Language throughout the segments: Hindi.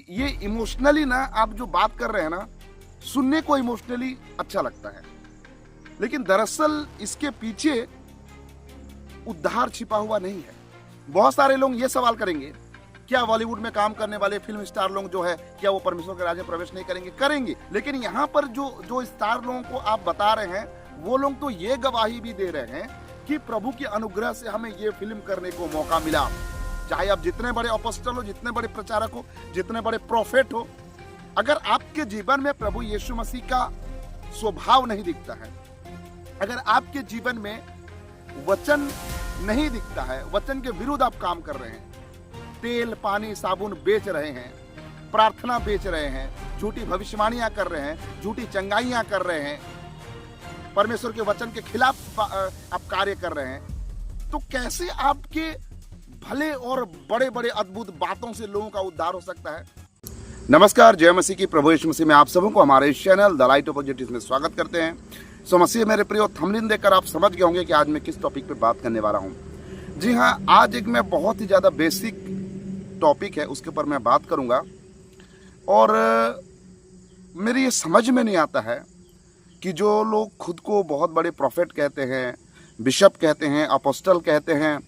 ये इमोशनली ना आप जो बात कर रहे हैं ना, सुनने को इमोशनली अच्छा लगता है, लेकिन दरअसल इसके पीछे उद्धार छिपा हुआ नहीं है। बहुत सारे लोग ये सवाल करेंगे, क्या बॉलीवुड में काम करने वाले फिल्म स्टार लोग जो है, क्या वो परमेश्वर के राज्य में प्रवेश नहीं करेंगे? करेंगे। लेकिन यहाँ पर जो स्टार लोगों को आप बता रहे हैं, वो लोग तो ये गवाही भी दे रहे हैं कि प्रभु के अनुग्रह से हमें ये फिल्म करने को मौका मिला। चाहे आप जितने बड़े अपोस्टल हो, जितने बड़े प्रचारक हो, जितने बड़े प्रोफेट हो, अगर आपके जीवन में प्रभु यीशु मसीह का स्वभाव नहीं दिखता है, अगर आपके जीवन में वचन नहीं दिखता है, वचन के विरुद्ध आप काम कर रहे हैं, तेल पानी साबुन बेच रहे हैं, प्रार्थना बेच रहे हैं, झूठी भविष्यवाणियां कर रहे हैं, झूठी चंगाइयां कर रहे हैं, परमेश्वर के वचन के खिलाफ आप कार्य कर रहे हैं, तो कैसे आपके भले और बड़े बड़े अद्भुत बातों से लोगों का उद्धार हो सकता है? नमस्कार, जय मसीह की। प्रभु यीशु मसीह में आप सबों को हमारे इस channel the light of positive में स्वागत करते हैं। सो मसीह मेरे प्रियो, थंबनेल देखकर आप समझ गए होंगे कि आज मैं किस टॉपिक पे बात करने वाला हूं। जी हां, आज एक मैं बहुत ही ज़्यादा बेसिक टॉपिक है, उसके ऊपर मैं बात करूंगा। और मेरी ये समझ में नहीं आता है कि जो लोग खुद को बहुत बड़े प्रोफेट कहते हैं, बिशप कहते हैं, अपोस्टल कहते हैं,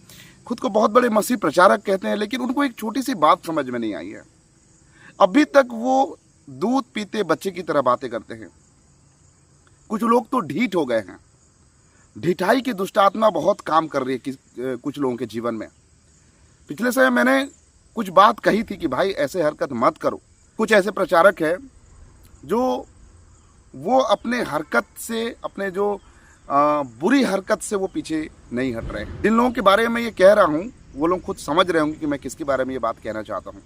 खुद को बहुत बड़े मसीह प्रचारक कहते हैं, लेकिन उनको एक छोटी सी बात समझ में नहीं आई है। अभी तक वो दूध पीते बच्चे की तरह बातें करते हैं। कुछ लोग तो ढीठ हो गए हैं। ढिठाई की दुष्ट आत्मा बहुत काम कर रही है कुछ लोगों के जीवन में। पिछले समय मैंने कुछ बात कही थी कि भाई ऐसे हरकत मत करो। कुछ ऐसे प्रचारक हैं जो वो अपने हरकत से, अपने जो बुरी हरकत से वो पीछे नहीं हट रहे हैं। जिन लोगों के बारे में ये कह रहा हूँ, वो लोग खुद समझ रहे होंगे कि मैं किसके बारे में ये बात कहना चाहता हूँ।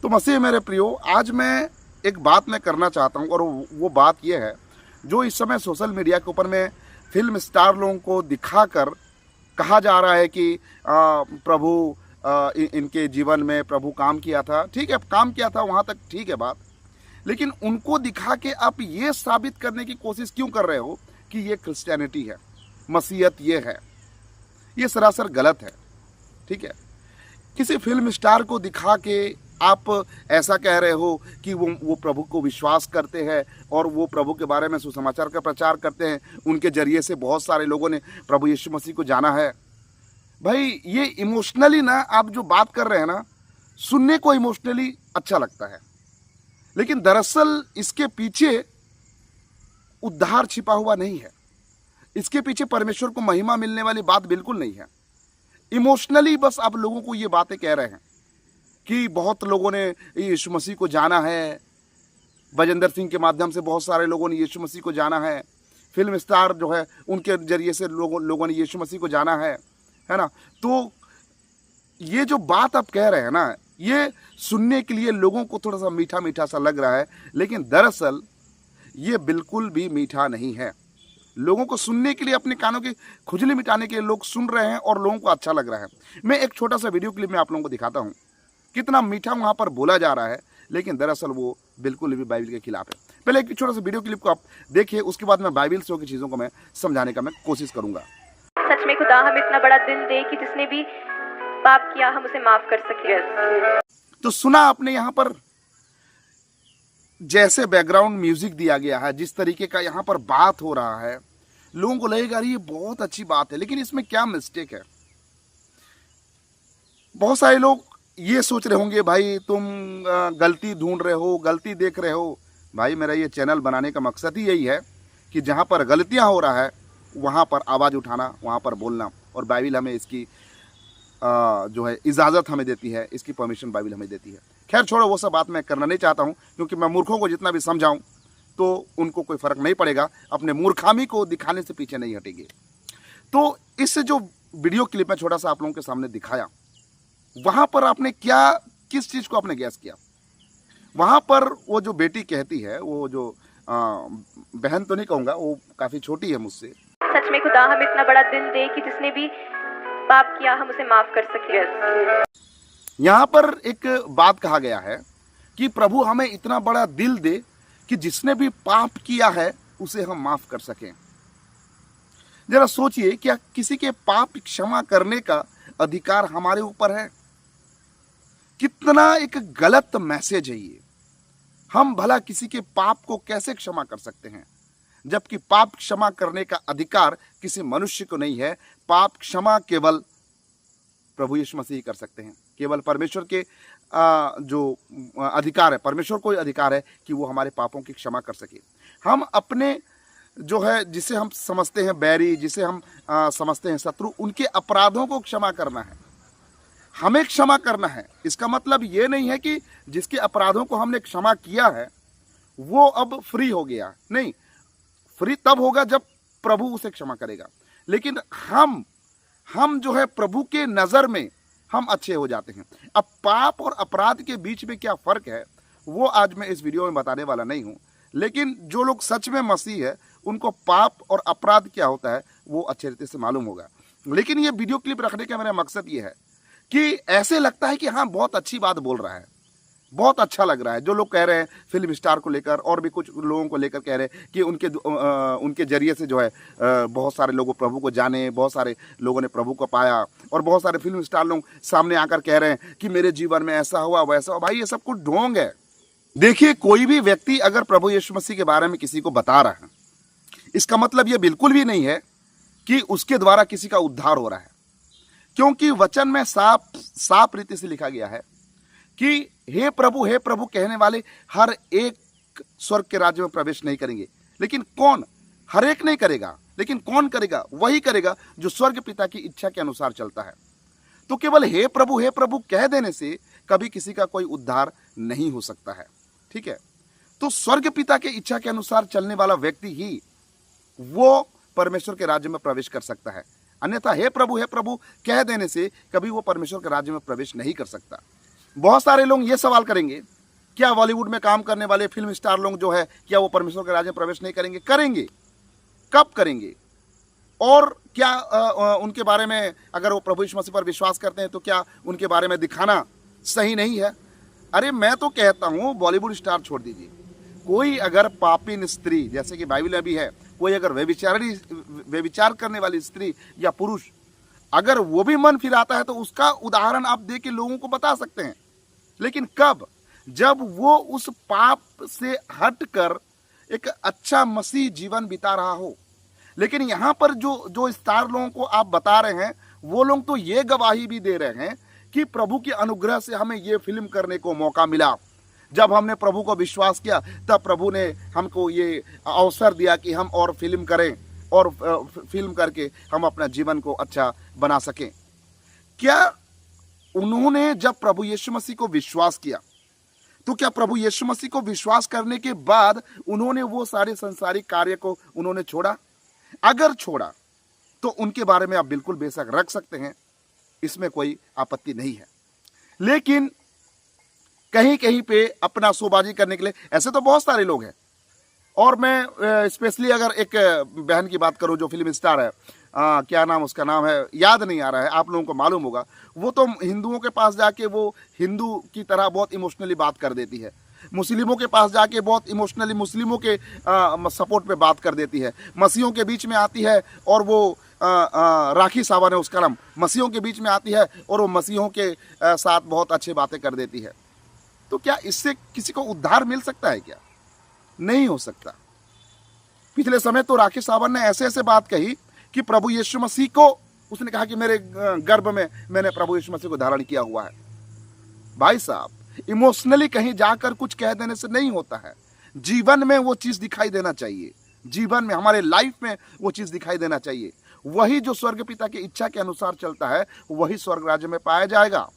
तो मसीह मेरे प्रियो, आज मैं एक बात मैं करना चाहता हूँ, और वो बात ये है, जो इस समय सोशल मीडिया के ऊपर में फिल्म स्टार लोगों को दिखाकर कहा जा रहा है कि प्रभु इनके जीवन में प्रभु काम किया था। ठीक है, काम किया था, वहाँ तक ठीक है बात, लेकिन उनको दिखा के आप ये साबित करने की कोशिश क्यों कर रहे हो कि ये क्रिश्चियनिटी है, मसीहत ये है? ये सरासर गलत है। ठीक है, किसी फिल्म स्टार को दिखा के आप ऐसा कह रहे हो कि वो प्रभु को विश्वास करते हैं और वो प्रभु के बारे में सुसमाचार का प्रचार करते हैं, उनके जरिए से बहुत सारे लोगों ने प्रभु यीशु मसीह को जाना है। भाई, ये इमोशनली ना आप जो बात कर रहे हैं ना, सुनने को इमोशनली अच्छा लगता है, लेकिन दरअसल इसके पीछे उद्धार छिपा हुआ नहीं है। इसके पीछे परमेश्वर को महिमा मिलने वाली बात बिल्कुल नहीं है। इमोशनली बस आप लोगों को ये बातें कह रहे हैं कि बहुत लोगों ने यीशु मसीह को जाना है, बजेंद्र सिंह के माध्यम से बहुत सारे लोगों ने यीशु मसीह को जाना है, फिल्म स्टार जो है उनके जरिए से लोगों ने यीशु मसीह को जाना है ना? तो ये जो बात आप कह रहे हैं ना, ये सुनने के लिए लोगों को थोड़ा सा मीठा मीठा सा लग रहा है, लेकिन दरअसल ये बिल्कुल भी मीठा नहीं है। लोगों को सुनने के लिए, अपने कानों की खुजली मिटाने के लिए लोग सुन रहे हैं और लोगों को अच्छा लग रहा है। मैं एक छोटा सा वीडियो क्लिप में आप लोगों को दिखाता हूँ, कितना मीठा वहाँ पर बोला जा रहा है, लेकिन दरअसल वो बिल्कुल भी बाइबल के खिलाफ है। पहले एक छोटा सा वीडियो क्लिप को आप देखिए, उसके बाद मैं बाइबल से होकर चीज़ों को मैं समझाने का मैं कोशिश करूँगा। सच में खुदा हमें इतना बड़ा दिल दे कि जिसने भी पाप किया हम उसे माफ कर सके। तो सुना आपने, यहाँ पर जैसे बैकग्राउंड म्यूजिक दिया गया है, जिस तरीके का यहाँ पर बात हो रहा है, लोगों को लगेगा ये बहुत अच्छी बात है, लेकिन इसमें क्या मिस्टेक है? बहुत सारे लोग ये सोच रहे होंगे, भाई तुम गलती ढूंढ रहे हो, गलती देख रहे हो। भाई, मेरा ये चैनल बनाने का मकसद ही यही है कि जहाँ पर गलतियाँ हो रहा है वहाँ पर आवाज़ उठाना, वहाँ पर बोलना, और बाइबल हमें इसकी जो है इजाज़त हमें देती है, इसकी परमिशन बाइबल हमें देती है। खैर छोड़ो, वो सब बात मैं करना नहीं चाहता हूँ, क्योंकि मैं मूर्खों को जितना भी समझाऊँ तो उनको कोई फ़र्क नहीं पड़ेगा, अपने मूर्खामी को दिखाने से पीछे नहीं हटेंगे। तो इस जो वीडियो क्लिप में छोटा सा आप लोगों के सामने दिखाया, वहाँ पर आपने किस चीज़ को आपने गैस किया? वहाँ पर वो जो बेटी कहती है, वो जो बहन तो नहीं कहूँगा, वो काफ़ी छोटी है मुझसे। सच में खुदा हमें इतना बड़ा दिल दे कि जिसने भी पाप किया हम उसे माफ कर सके। यहाँ पर एक बात कहा गया है कि प्रभु हमें इतना बड़ा दिल दे कि जिसने भी पाप किया है उसे हम माफ कर सकें। जरा सोचिए, क्या किसी के पाप क्षमा करने का अधिकार हमारे ऊपर है? कितना एक गलत मैसेज है ये। हम भला किसी के पाप को कैसे क्षमा कर सकते हैं, जबकि पाप क्षमा करने का अधिकार किसी मनुष्य को नहीं है। पाप क्षमा केवल प्रभु यीशु मसीह कर सकते हैं। केवल परमेश्वर के जो अधिकार है, परमेश्वर को अधिकार है कि वो हमारे पापों की क्षमा कर सके। हम अपने जो है, जिसे हम समझते हैं बैरी, जिसे हम समझते हैं शत्रु, उनके अपराधों को क्षमा करना है, हमें क्षमा करना है। इसका मतलब ये नहीं है कि जिसके अपराधों को हमने क्षमा किया है वो अब फ्री हो गया, नहीं। फ्री तब होगा जब प्रभु उसे क्षमा करेगा। लेकिन हम जो है प्रभु के नजर में हम अच्छे हो जाते हैं। अब पाप और अपराध के बीच में क्या फर्क है वो आज मैं इस वीडियो में बताने वाला नहीं हूं। लेकिन जो लोग सच में मसीह है उनको पाप और अपराध क्या होता है वो अच्छे रीति से मालूम होगा। लेकिन ये वीडियो क्लिप रखने का मेरा मकसद ये है कि ऐसे लगता है कि हाँ बहुत अच्छी बात बोल रहा है, बहुत अच्छा लग रहा है। जो लोग कह रहे हैं फिल्म स्टार को लेकर और भी कुछ लोगों को लेकर कह रहे हैं कि उनके जरिए से जो है बहुत सारे लोगों प्रभु को जाने, बहुत सारे लोगों ने प्रभु को पाया, और बहुत सारे फिल्म स्टार लोग सामने आकर कह रहे हैं कि मेरे जीवन में ऐसा हुआ वैसा हुआ। भाई ये सब कुछ ढोंग है। देखिए, कोई भी व्यक्ति अगर प्रभु यीशु मसीह के बारे में किसी को बता रहा है, इसका मतलब ये बिल्कुल भी नहीं है कि उसके द्वारा किसी का उद्धार हो रहा है, क्योंकि वचन में साफ रीति से लिखा गया है कि हे प्रभु कहने वाले हर एक स्वर्ग के राज्य में प्रवेश नहीं करेंगे। लेकिन कौन? हर एक नहीं करेगा, लेकिन कौन करेगा? वही करेगा जो स्वर्ग पिता की इच्छा के अनुसार चलता है। तो केवल हे प्रभु कह देने से कभी किसी का कोई उद्धार नहीं हो सकता है, ठीक है। तो स्वर्ग पिता के इच्छा के अनुसार चलने वाला व्यक्ति ही वो परमेश्वर के राज्य में प्रवेश कर सकता है। अन्यथा हे प्रभु कह देने से कभी वो परमेश्वर के राज्य में प्रवेश नहीं कर सकता। बहुत सारे लोग ये सवाल करेंगे, क्या बॉलीवुड में काम करने वाले फिल्म स्टार लोग जो है क्या वो परमेश्वर के राज्य में प्रवेश नहीं करेंगे? करेंगे। कब करेंगे? और क्या उनके बारे में अगर वो प्रभु यीशु मसीह पर विश्वास करते हैं तो क्या उनके बारे में दिखाना सही नहीं है? अरे मैं तो कहता हूं बॉलीवुड स्टार छोड़ दीजिए, कोई अगर पापीन स्त्री, जैसे कि बाइबल में भी है, कोई अगर व्यभिचार करने वाली स्त्री या पुरुष अगर वो भी मन फिराता है तो उसका उदाहरण आप दे के लोगों को बता सकते हैं। लेकिन कब? जब वो उस पाप से हटकर एक अच्छा मसीह जीवन बिता रहा हो। लेकिन यहाँ पर जो स्टार लोगों को आप बता रहे हैं वो लोग तो ये गवाही भी दे रहे हैं कि प्रभु की अनुग्रह से हमें ये फिल्म करने को मौका मिला। जब हमने प्रभु को विश्वास किया तब प्रभु ने हमको ये अवसर दिया कि हम और फिल्म करें और फिल्म करके हम अपना जीवन को अच्छा बना सकें। क्या उन्होंने जब प्रभु यीशु मसीह को विश्वास किया तो क्या प्रभु यीशु मसीह को विश्वास करने के बाद उन्होंने वो सारे संसारिक कार्य को उन्होंने छोड़ा? अगर छोड़ा तो उनके बारे में आप बिल्कुल बेशक रख सकते हैं, इसमें कोई आपत्ति नहीं है। लेकिन कहीं कहीं पे अपना शोबाजी करने के लिए ऐसे तो बहुत सारे लोग हैं। और मैं स्पेशली अगर एक बहन की बात करूं जो फिल्म स्टार है, क्या नाम उसका नाम है याद नहीं आ रहा है, आप लोगों को मालूम होगा। वो तो हिंदुओं के पास जाके वो हिंदू की तरह बहुत इमोशनली बात कर देती है, मुस्लिमों के पास जाके बहुत इमोशनली मुस्लिमों के सपोर्ट पे बात कर देती है, मसीहों के बीच में आती है और वो राखी सावंत है उसका नाम, मसीहों के बीच में आती है और वो मसीहों के साथ बहुत अच्छी बातें कर देती है। तो क्या इससे किसी को उद्धार मिल सकता है? क्या नहीं हो सकता। पिछले समय तो राखी सावंत ने ऐसे ऐसे बात कही कि प्रभु यीशु मसीह को, उसने कहा कि मेरे गर्भ में मैंने प्रभु यीशु मसीह को धारण किया हुआ है। भाई साहब, इमोशनली कहीं जाकर कुछ कह देने से नहीं होता है। जीवन में वो चीज दिखाई देना चाहिए, जीवन में हमारे लाइफ में वो चीज दिखाई देना चाहिए। वही जो स्वर्ग पिता की इच्छा के अनुसार चलता है वही स्वर्ग राज्य में पाया जाएगा,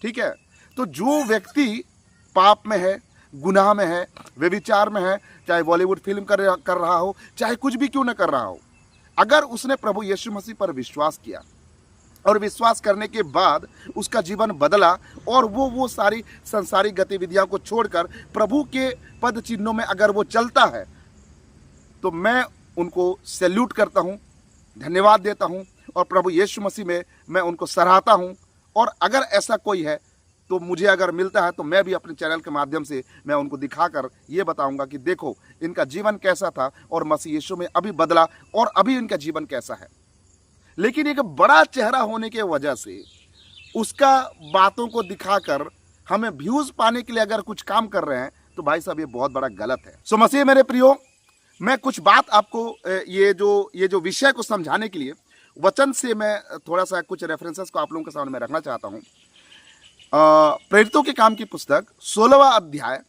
ठीक है। तो जो व्यक्ति पाप में है, गुनाह में है, व्यभिचार में है, चाहे बॉलीवुड फिल्म कर रहा हो, चाहे कुछ भी क्यों न कर रहा हो, अगर उसने प्रभु यीशु मसीह पर विश्वास किया और विश्वास करने के बाद उसका जीवन बदला और वो सारी संसारिक गतिविधियों को छोड़कर प्रभु के पद चिन्हों में अगर वो चलता है तो मैं उनको सैल्यूट करता हूं, धन्यवाद देता हूं और प्रभु यीशु मसीह में मैं उनको सराहता हूं। और अगर ऐसा कोई है तो मुझे अगर मिलता है तो मैं भी अपने चैनल के माध्यम से मैं उनको दिखाकर ये बताऊंगा कि देखो इनका जीवन कैसा था और मसीह यीशु में अभी बदला और अभी इनका जीवन कैसा है। लेकिन एक बड़ा चेहरा होने के वजह से उसका बातों को दिखाकर हमें व्यूज पाने के लिए अगर कुछ काम कर रहे हैं तो भाई साहब ये बहुत बड़ा गलत है। सो मसीह मेरे प्रियो, मैं कुछ बात आपको ये जो विषय को समझाने के लिए वचन से मैं थोड़ा सा कुछ रेफरेंसेस को आप लोगों के सामने में रखना चाहता हूँ। प्रेरितों के काम की पुस्तक 16वां अध्याय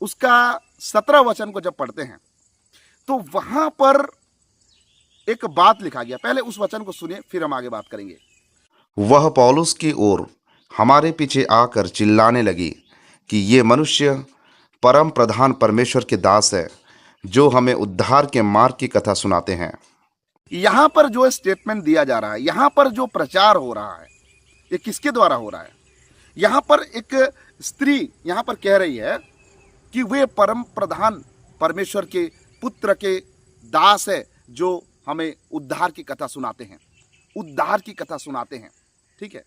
उसका 17 वचन को जब पढ़ते हैं तो वहां पर एक बात लिखा गया। पहले उस वचन को सुनिए, फिर हम आगे बात करेंगे। वह पौलुस की ओर हमारे पीछे आकर चिल्लाने लगी कि ये मनुष्य परम प्रधान परमेश्वर के दास है, जो हमें उद्धार के मार्ग की कथा सुनाते हैं। यहां पर जो स्टेटमेंट दिया जा रहा है, यहां पर जो प्रचार हो रहा है, ये किसके द्वारा हो रहा है? यहां पर एक स्त्री यहां पर कह रही है कि वे परम प्रधान परमेश्वर के पुत्र के दास है, जो हमें उद्धार की कथा सुनाते हैं, उद्धार की कथा सुनाते हैं। ठीक है,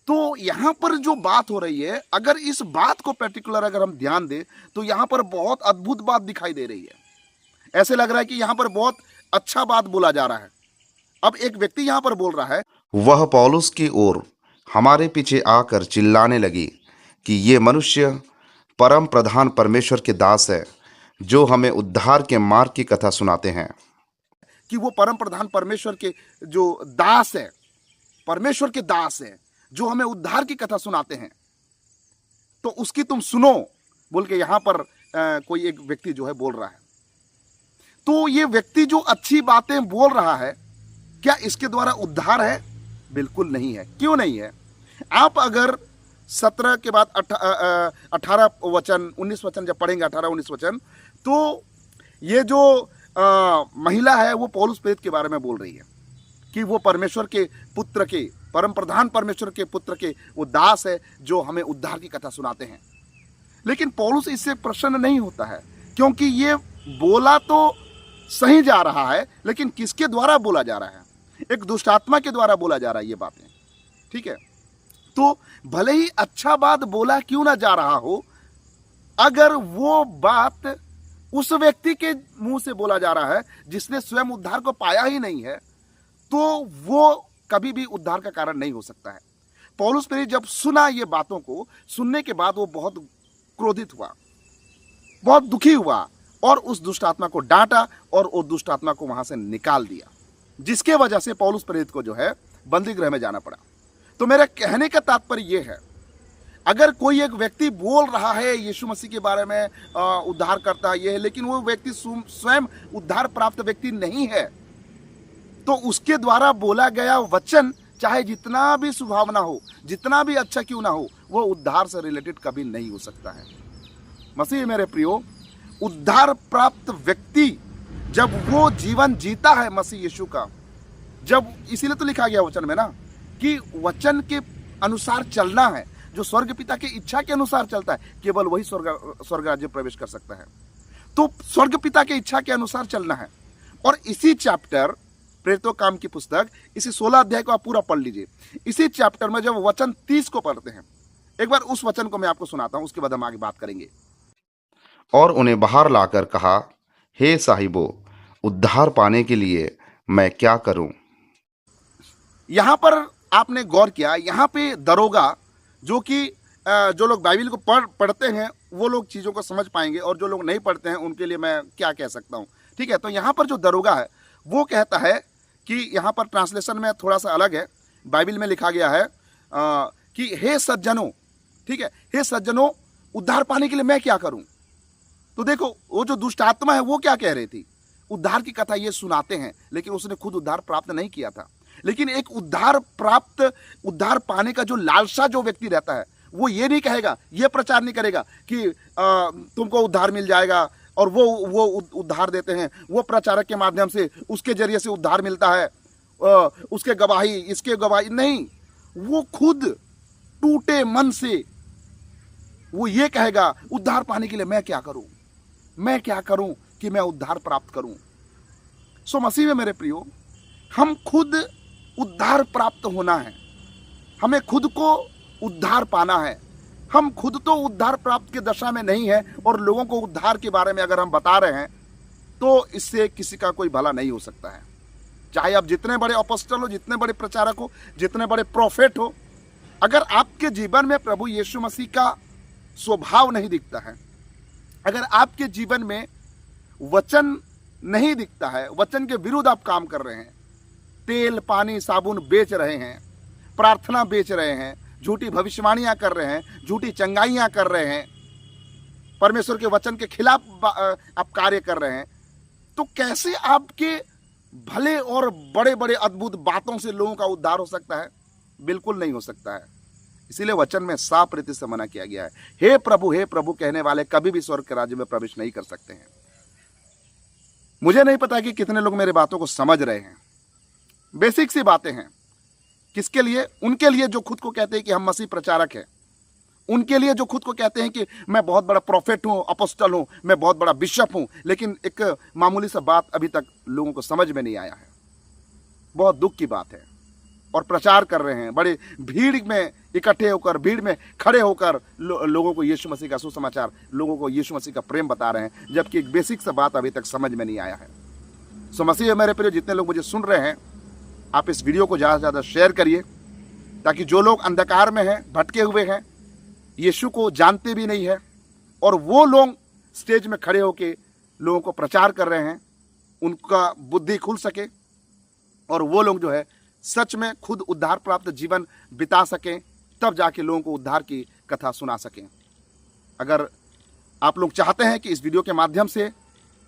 तो यहां पर जो बात हो रही है, अगर इस बात को पर्टिकुलर अगर हम ध्यान दें तो यहां पर बहुत अद्भुत बात दिखाई दे रही है। ऐसे लग रहा है कि यहां पर बहुत अच्छा बात बोला जा रहा है। अब एक व्यक्ति यहां पर बोल रहा है, वह पौलुस की ओर हमारे पीछे आकर चिल्लाने लगी कि ये मनुष्य परम प्रधान परमेश्वर के दास है, जो हमें उद्धार के मार्ग की कथा सुनाते हैं। कि वो परम प्रधान परमेश्वर के जो दास है, परमेश्वर के दास है, जो हमें उद्धार की कथा सुनाते हैं, तो उसकी तुम सुनो बोल के यहां पर कोई एक व्यक्ति जो है बोल रहा है। तो ये व्यक्ति जो अच्छी बातें बोल रहा है, क्या इसके द्वारा उद्धार है? बिल्कुल नहीं है। क्यों नहीं है? आप अगर 17 के बाद 18 वचन 19 वचन जब पढ़ेंगे, 18-19 वचन, तो ये जो महिला है वो पौलुस प्रेरित के बारे में बोल रही है कि वो परमेश्वर के पुत्र के, परम प्रधान परमेश्वर के पुत्र के वो दास है, जो हमें उद्धार की कथा सुनाते हैं। लेकिन पौलुस इससे प्रसन्न नहीं होता है, क्योंकि ये बोला तो सही जा रहा है, लेकिन किसके द्वारा बोला जा रहा है? एक दुष्ट आत्मा के द्वारा बोला जा रहा है ये बातें। ठीक है, तो भले ही अच्छा बात बोला क्यों ना जा रहा हो, अगर वो बात उस व्यक्ति के मुंह से बोला जा रहा है जिसने स्वयं उद्धार को पाया ही नहीं है, तो वो कभी भी उद्धार का कारण नहीं हो सकता है। पौलुस प्रेरित जब सुना ये बातों को, सुनने के बाद वो बहुत क्रोधित हुआ, बहुत दुखी हुआ और उस दुष्ट आत्मा को डांटा और उस दुष्ट आत्मा को वहां से निकाल दिया, जिसके वजह से पौलुस प्रेरित को जो है बंदी गृह में जाना पड़ा। तो मेरा कहने का तात्पर्य यह है, अगर कोई एक व्यक्ति बोल रहा है यीशु मसीह के बारे में उद्धार करता है, ये है, लेकिन वो व्यक्ति स्वयं उद्धार प्राप्त व्यक्ति नहीं है, तो उसके द्वारा बोला गया वचन चाहे जितना भी सुभावना हो, जितना भी अच्छा क्यों ना हो, वो उद्धार से रिलेटेड कभी नहीं हो सकता है। मसीह मेरे प्रियो, उद्धार प्राप्त व्यक्ति जब वो जीवन जीता है मसीह यीशु का, जब, इसीलिए तो लिखा गया वचन में ना कि वचन के अनुसार चलना है। जो स्वर्ग पिता की इच्छा के अनुसार चलता है, केवल वही स्वर्ग राज्य प्रवेश कर सकता है। तो स्वर्ग पिता की इच्छा के अनुसार चलना है। और इसी चैप्टर, प्रेरितों काम की पुस्तक, इसी 16 अध्याय को आप पूरा पढ़ लीजिए। इसी चैप्टर में जब वचन 30 को पढ़ते हैं, एक बार उस वचन को मैं आपको सुनाता हूं, उसके बाद हम आगे बात करेंगे। और उन्हें बाहर लाकर कहा, हे साहिबो, उद्धार पाने के लिए मैं क्या करूं? यहां पर आपने गौर किया, यहां पे दरोगा, जो कि जो लोग बाइबल को पढ़ते हैं वो लोग चीज़ों को समझ पाएंगे, और जो लोग नहीं पढ़ते हैं उनके लिए मैं क्या कह सकता हूं। ठीक है, तो यहां पर जो दरोगा है वो कहता है कि यहां पर ट्रांसलेशन में थोड़ा सा अलग है। बाइबल में लिखा गया है कि हे सज्जनों, ठीक है, हे सज्जनों, उद्धार पाने के लिए मैं क्या करूं? तो देखो, वो जो दुष्ट आत्मा है वो क्या कह रही थी? उद्धार की कथा ये सुनाते हैं, लेकिन उसने खुद उद्धार प्राप्त नहीं किया था। लेकिन एक उद्धार पाने का जो लालसा जो व्यक्ति रहता है, वो ये नहीं कहेगा, ये प्रचार नहीं करेगा कि तुमको उद्धार मिल जाएगा, और वो उद्धार देते हैं, वो प्रचारक के माध्यम से, उसके जरिए से उद्धार मिलता है, उसके गवाही, इसके गवाही नहीं। वो खुद टूटे मन से वो ये कहेगा, उद्धार पाने के लिए मैं क्या करूं, मैं क्या करूं कि मैं उद्धार प्राप्त करूं। सो मसीह में मेरे प्रियो, हम खुद उद्धार प्राप्त होना है, हमें खुद को उद्धार पाना है। हम खुद तो उद्धार प्राप्त की दशा में नहीं है, और लोगों को उद्धार के बारे में अगर हम बता रहे हैं तो इससे किसी का कोई भला नहीं हो सकता है। चाहे आप जितने बड़े अपोस्टल हो, जितने बड़े प्रचारक हो, जितने बड़े प्रोफेट हो, अगर आपके जीवन में प्रभु यीशु मसीह का स्वभाव नहीं दिखता है, अगर आपके जीवन में वचन नहीं दिखता है, वचन के विरुद्ध आप काम कर रहे हैं, तेल पानी साबुन बेच रहे हैं, प्रार्थना बेच रहे हैं, झूठी भविष्यवाणियां कर रहे हैं, झूठी चंगाइयां कर रहे हैं, परमेश्वर के वचन के खिलाफ आप कार्य कर रहे हैं, तो कैसे आपके भले और बड़े बड़े अद्भुत बातों से लोगों का उद्धार हो सकता है? बिल्कुल नहीं हो सकता है। इसीलिए वचन में साफ रीति से मना किया गया है। हे प्रभु कहने वाले कभी भी स्वर्ग के राज्य में प्रवेश नहीं कर सकते हैं। मुझे नहीं पता कि कितने लोग मेरे बातों को समझ रहे हैं। बेसिक सी बातें हैं। किसके लिए? उनके लिए जो खुद को कहते हैं कि हम मसीह प्रचारक हैं, उनके लिए जो खुद को कहते हैं कि मैं बहुत बड़ा प्रोफेट हूं, अपोस्टल हूं, मैं बहुत बड़ा बिशप हूं, लेकिन एक मामूली सा बात अभी तक लोगों को समझ में नहीं आया है। बहुत दुख की बात है। और प्रचार कर रहे हैं, बड़े भीड़ में इकट्ठे होकर, भीड़ में खड़े होकर लोगों को यीशु मसीह का सुसमाचार, लोगों को यीशु मसीह का प्रेम बता रहे हैं, जबकि एक बेसिक सा बात अभी तक समझ में नहीं आया है। सो मसीह मेरे प्रिय जितने लोग मुझे सुन रहे हैं, आप इस वीडियो को ज़्यादा से ज़्यादा शेयर करिए, ताकि जो लोग अंधकार में हैं, भटके हुए हैं, यीशु को जानते भी नहीं है, और वो लोग स्टेज में खड़े होकर लोगों को प्रचार कर रहे हैं, उनका बुद्धि खुल सके और वो लोग जो है सच में खुद उद्धार प्राप्त जीवन बिता सकें, तब जाके लोगों को उद्धार की कथा सुना सकें। अगर आप लोग चाहते हैं कि इस वीडियो के माध्यम से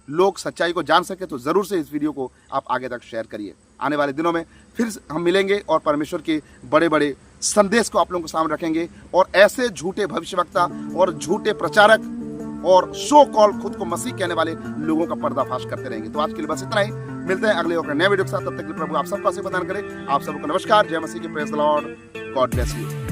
लोग सच्चाई को जान सके, तो ज़रूर से इस वीडियो को आप आगे तक शेयर करिए। आने वाले दिनों में फिर हम मिलेंगे और परमेश्वर के बड़े बड़े संदेश को आप लोगों के सामने रखेंगे, और ऐसे झूठे भविष्यवक्ता और झूठे प्रचारक और सो कॉल खुद को मसीह कहने वाले लोगों का पर्दाफाश करते रहेंगे। तो आज के लिए बस इतना ही। मिलते हैं अगले और नए वीडियो के साथ। तब तक के लिए प्रभु आप सबको आशीर्वाद प्रदान करें। आप सबको नमस्कार, जय मसीह की, praise the Lord, God bless you.